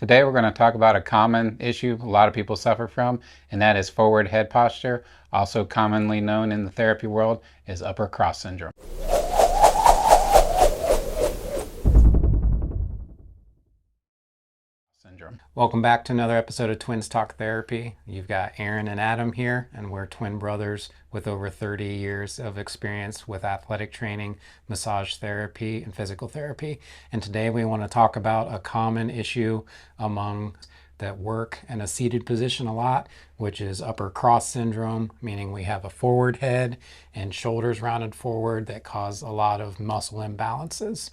Today we're going to talk about a common issue a lot of people suffer from, and that is forward head posture, also commonly known in the therapy world as upper cross syndrome. Welcome back to another episode of Twins Talk Therapy. You've got Aaron and Adam here, and we're twin brothers with over 30 years of experience with athletic training, massage therapy, and physical therapy. And today we want to talk about a common issue among that work in a seated position a lot, which is upper cross syndrome, meaning we have a forward head and shoulders rounded forward that cause a lot of muscle imbalances.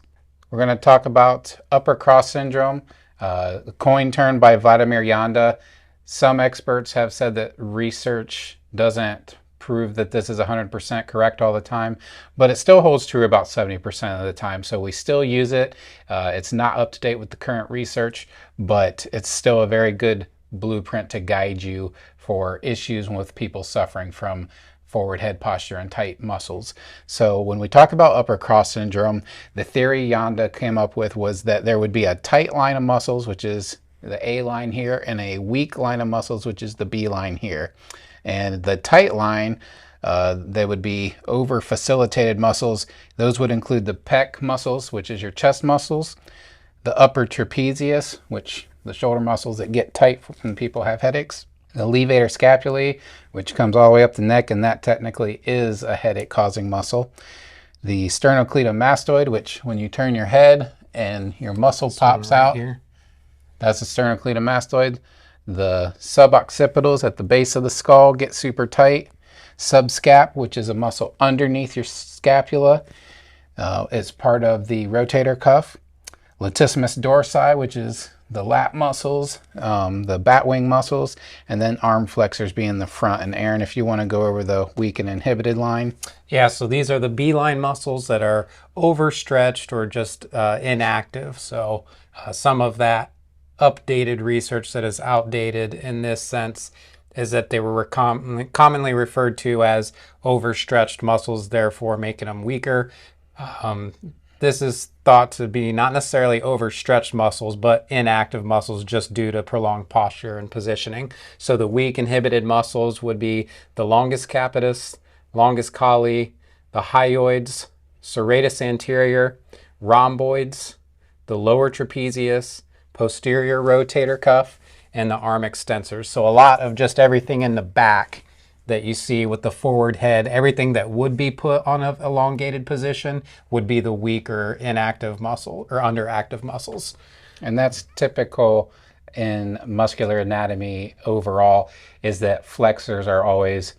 We're going to talk about upper cross syndrome, the coin turned by Vladimir Yanda. Some experts have said that research doesn't prove that this is 100% correct all the time, but it still holds true about 70% of the time. So we still use it. It's not up to date with the current research, but it's still a very good blueprint to guide you for issues with people suffering from forward head posture and tight muscles. So when we talk about upper cross syndrome, the theory Yanda came up with was that there would be a tight line of muscles, which is the A line here, and a weak line of muscles, which is the B line here. And the tight line, they would be over facilitated muscles. Those would include the pec muscles, which is your chest muscles, the upper trapezius, which the shoulder muscles that get tight when people have headaches, the levator scapulae, which comes all the way up the neck, and that technically is a headache causing muscle. The sternocleidomastoid, which when you turn your head and your muscle pops out here, that's the sternocleidomastoid. The suboccipitals at the base of the skull get super tight. Subscap, which is a muscle underneath your scapula, is part of the rotator cuff. Latissimus dorsi, which is the lat muscles, the bat wing muscles, and then arm flexors being the front. And Aaron, if you want to go over the weak and inhibited line. Yeah, so these are the B-line muscles that are overstretched or just inactive. So some of that updated research that is outdated in this sense is that they were commonly referred to as overstretched muscles, therefore making them weaker. This is thought to be not necessarily overstretched muscles, but inactive muscles just due to prolonged posture and positioning. So the weak inhibited muscles would be the longus capitis, longus colli, the hyoids, serratus anterior, rhomboids, the lower trapezius, posterior rotator cuff, and the arm extensors. So a lot of just everything in the back that you see with the forward head, everything that would be put on an elongated position would be the weaker inactive muscle or underactive muscles. And that's typical in muscular anatomy overall, is that flexors are always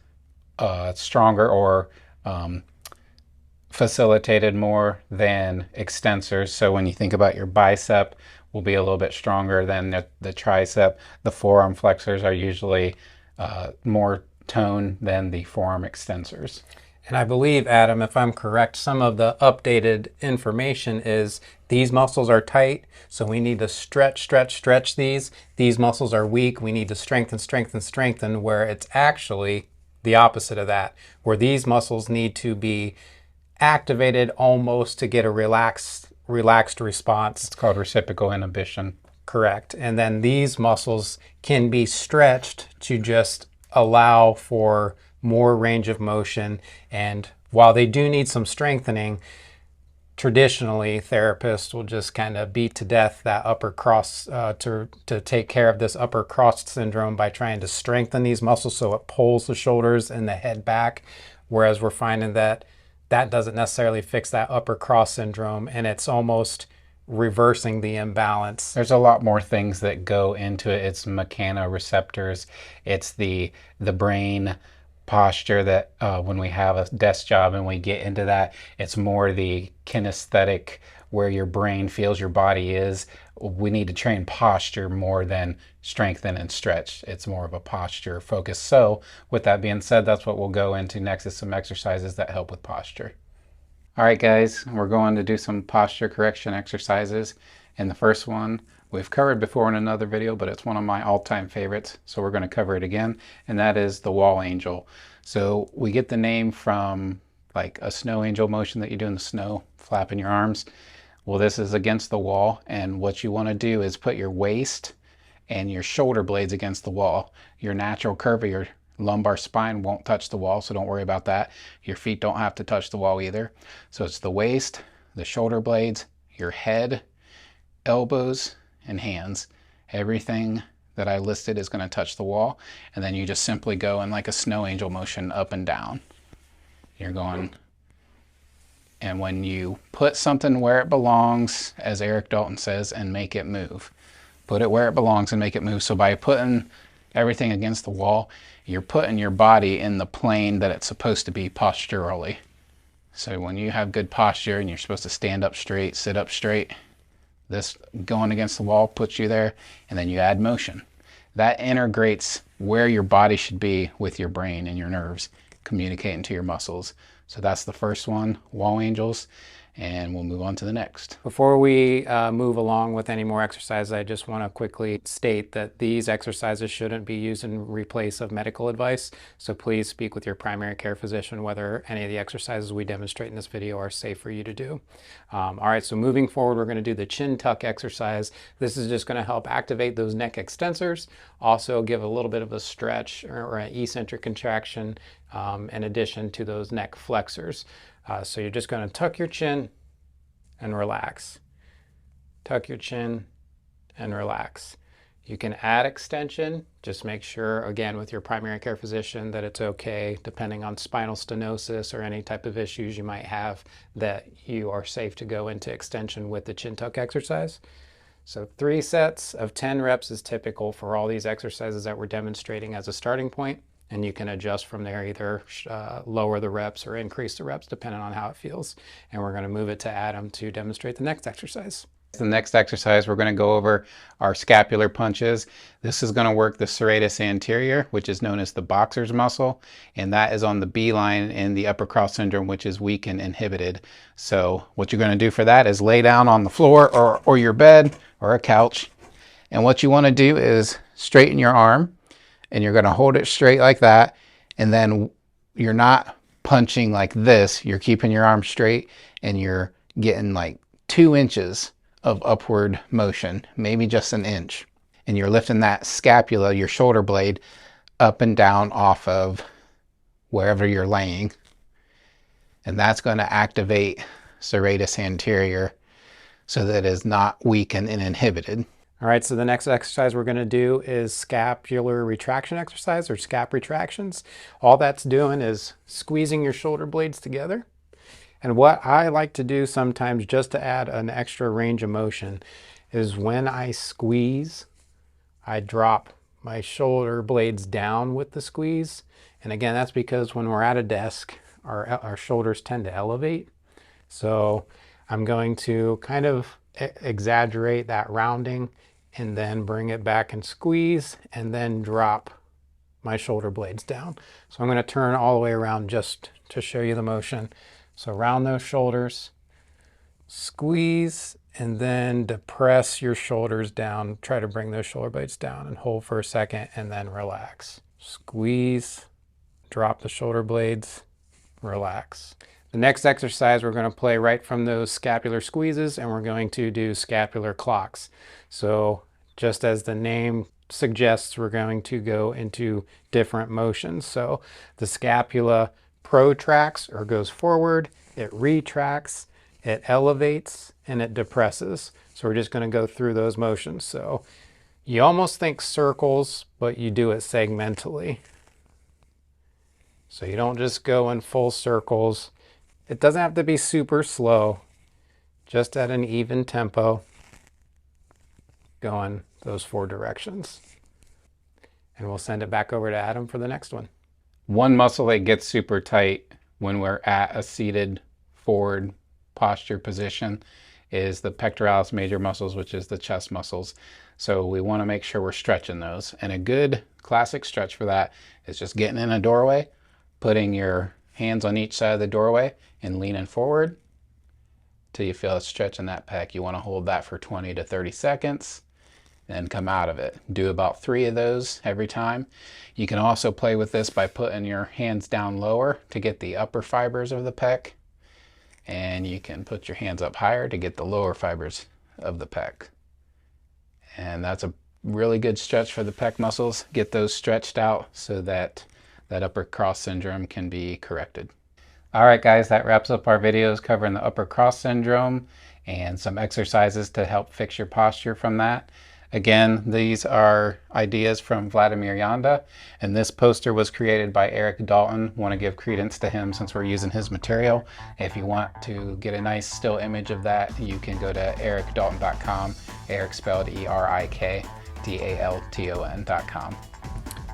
stronger or facilitated more than extensors. So when you think about your bicep, will be a little bit stronger than the tricep. The forearm flexors are usually more tone than the forearm extensors. And I believe, Adam, if I'm correct, some of the updated information is these muscles are tight, so we need to stretch these. These muscles are weak, we need to strengthen, where it's actually the opposite of that, where these muscles need to be activated almost to get a relaxed response. It's called reciprocal inhibition. Correct. And then these muscles can be stretched to just allow for more range of motion. And while they do need some strengthening, traditionally therapists will just kind of beat to death that upper cross to take care of this upper cross syndrome by trying to strengthen these muscles so it pulls the shoulders and the head back. Whereas we're finding that that doesn't necessarily fix that upper cross syndrome, and it's almost reversing the imbalance. There's a lot more things that go into it. It's mechanoreceptors. It's the brain posture that when we have a desk job and we get into that, it's more the kinesthetic, where your brain feels your body is. We need to train posture more than strengthen and stretch. It's more of a posture focus. So with that being said, that's what we'll go into next, is some exercises that help with posture. All right, guys, we're going to do some posture correction exercises. And the first one we've covered before in another video, but it's one of my all-time favorites, so we're going to cover it again, and that is the wall angel. So we get the name from like a snow angel motion that you do in the snow, flapping your arms. Well, this is against the wall, and what you want to do is put your waist and your shoulder blades against the wall. Your natural curve of your lumbar spine won't touch the wall, so don't worry about that. Your feet don't have to touch the wall either. So it's the waist, the shoulder blades, your head, elbows, and hands. Everything that I listed is going to touch the wall, and then you just simply go in like a snow angel motion up and down. You're going, and when you put something where it belongs, as Eric Dalton says, and make it move. Put it where it belongs and make it move. So by putting everything against the wall, you're putting your body in the plane that it's supposed to be posturally. So when you have good posture and you're supposed to stand up straight, sit up straight, this going against the wall puts you there, and then you add motion. That integrates where your body should be with your brain and your nerves, communicating to your muscles. So that's the first one, wall angels, and we'll move on to the next. Before we move along with any more exercises, I just want to quickly state that these exercises shouldn't be used in replace of medical advice. So please speak with your primary care physician whether any of the exercises we demonstrate in this video are safe for you to do. All right, so moving forward, we're going to do the chin tuck exercise. This is just going to help activate those neck extensors, also give a little bit of a stretch or an eccentric contraction in addition to those neck flexors. So you're just going to tuck your chin and relax. Tuck your chin and relax. You can add extension. Just make sure, again, with your primary care physician that it's okay, depending on spinal stenosis or any type of issues you might have, that you are safe to go into extension with the chin tuck exercise. So 3 sets of 10 reps is typical for all these exercises that we're demonstrating as a starting point. And you can adjust from there, either lower the reps or increase the reps depending on how it feels. And we're going to move it to Adam to demonstrate the next exercise. The next exercise, we're going to go over our scapular punches. This is going to work the serratus anterior, which is known as the boxer's muscle, and that is on the B line in the upper cross syndrome, which is weak and inhibited. So what you're going to do for that is lay down on the floor or your bed or a couch. And what you want to do is straighten your arm, and you're going to hold it straight like that. And then you're not punching like this. You're keeping your arm straight, and you're getting like 2 inches of upward motion, maybe just an inch. And you're lifting that scapula, your shoulder blade, up and down off of wherever you're laying. And that's going to activate serratus anterior so that it is not weakened and inhibited. All right, so the next exercise we're going to do is scapular retraction exercise, or scap retractions. All that's doing is squeezing your shoulder blades together. And what I like to do sometimes, just to add an extra range of motion, is when I squeeze, I drop my shoulder blades down with the squeeze. And again, that's because when we're at a desk, our shoulders tend to elevate. So I'm going to kind of exaggerate that rounding and then bring it back and squeeze and then drop my shoulder blades down. So I'm going to turn all the way around just to show you the motion. So round those shoulders, squeeze, and then depress your shoulders down. Try to bring those shoulder blades down and hold for a second and then relax. Squeeze, drop the shoulder blades, relax. The next exercise, we're going to play right from those scapular squeezes, and we're going to do scapular clocks. So just as the name suggests, we're going to go into different motions. So the scapula protracts or goes forward, it retracts, it elevates, and it depresses. So we're just going to go through those motions. So you almost think circles, but you do it segmentally. So you don't just go in full circles. It doesn't have to be super slow, just at an even tempo, going those 4 directions. And we'll send it back over to Adam for the next one. One muscle that gets super tight when we're at a seated forward posture position is the pectoralis major muscles, which is the chest muscles. So we want to make sure we're stretching those. And a good classic stretch for that is just getting in a doorway, putting your hands on each side of the doorway and leaning forward till you feel a stretch in that pec. You want to hold that for 20 to 30 seconds, then come out of it. Do about 3 of those every time. You can also play with this by putting your hands down lower to get the upper fibers of the pec, and you can put your hands up higher to get the lower fibers of the pec. And that's a really good stretch for the pec muscles. Get those stretched out so that that upper cross syndrome can be corrected. All right, guys, that wraps up our videos covering the upper cross syndrome and some exercises to help fix your posture from that. Again, these are ideas from Vladimir Yanda, and this poster was created by Eric Dalton. Want to give credence to him since we're using his material. If you want to get a nice still image of that, you can go to ericdalton.com. Eric spelled ERIKDALTON.com.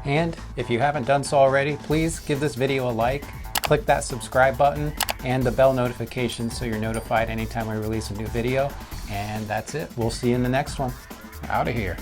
And if you haven't done so already, please give this video a like, click that subscribe button and the bell notification so you're notified anytime we release a new video. And that's it. We'll see you in the next one. Out of here.